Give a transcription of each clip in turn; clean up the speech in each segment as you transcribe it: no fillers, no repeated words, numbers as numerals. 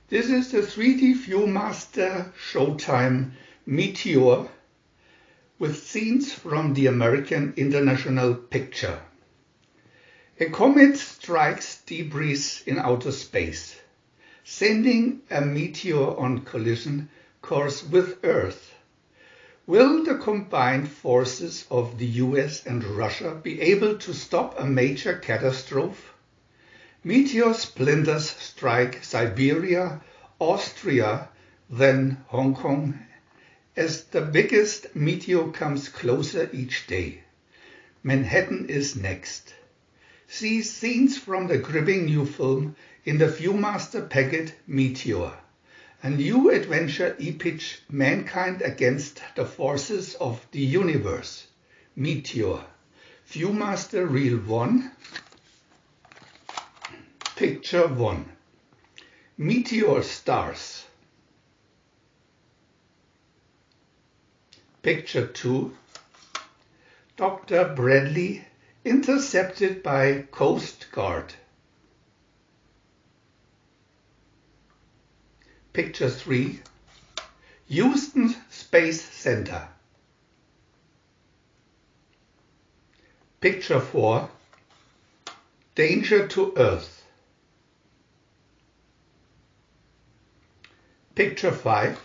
This is the 3D Viewmaster Showtime Meteor with scenes from the American International Picture. A comet strikes debris in outer space, sending a meteor on collision course with Earth. Will the combined forces of the US and Russia be able to stop a major catastrophe? Meteor splinters strike Siberia, Austria, then Hong Kong, as the biggest meteor comes closer each day. Manhattan is next. See scenes from the gripping new film in the Viewmaster packet Meteor, a new adventure epic mankind against the forces of the universe. Meteor. Viewmaster Reel 1. Picture 1. Meteor stars. Picture 2. Dr. Bradley intercepted by Coast Guard. Picture 3. Houston Space Center. Picture 4. Danger to Earth. Picture 5.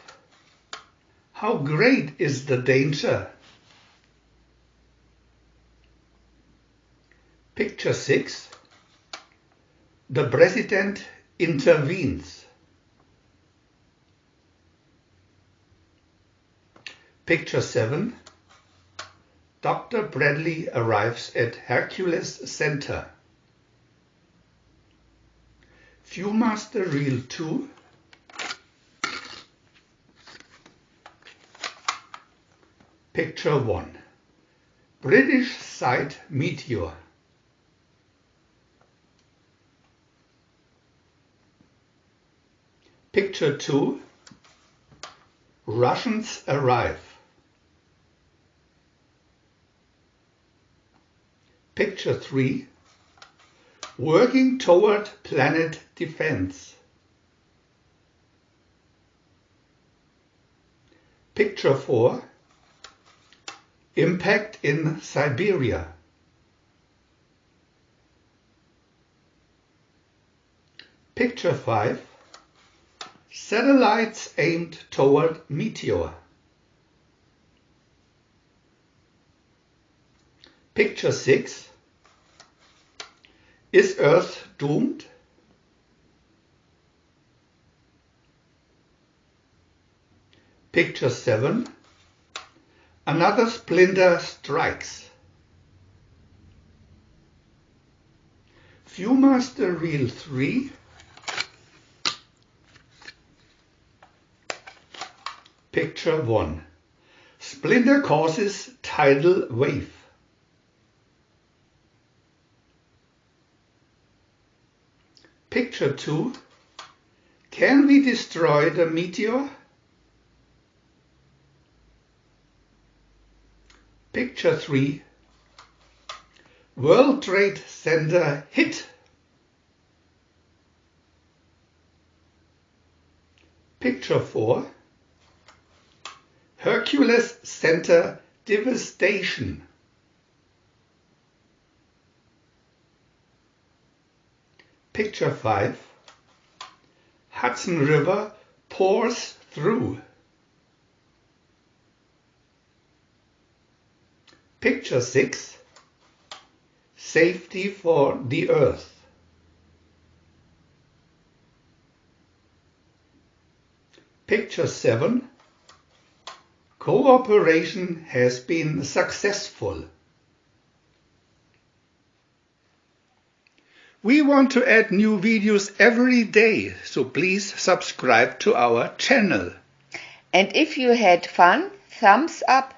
How great is the danger? Picture 6. The President intervenes. Picture 7. Dr. Bradley arrives at Hercules Center. Viewmaster Reel 2. Picture 1. British sight meteor. Picture 2. Russians arrive. Picture 3. Working toward planet defense. Picture 4. Impact in Siberia. Picture 5. Satellites aimed toward meteor. Picture 6. Is Earth doomed? Picture 7. Another splinter strikes. Viewmaster Reel 3. Picture 1. Splinter causes tidal wave. Picture 2. Can we destroy the meteor? Picture 3. World Trade Center hit. Picture 4. Hercules Center devastation. Picture 5. Hudson River pours through. Picture 6. Safety for the Earth. Picture 7. Cooperation has been successful. We want to add new videos every day, so please subscribe to our channel. And if you had fun, thumbs up.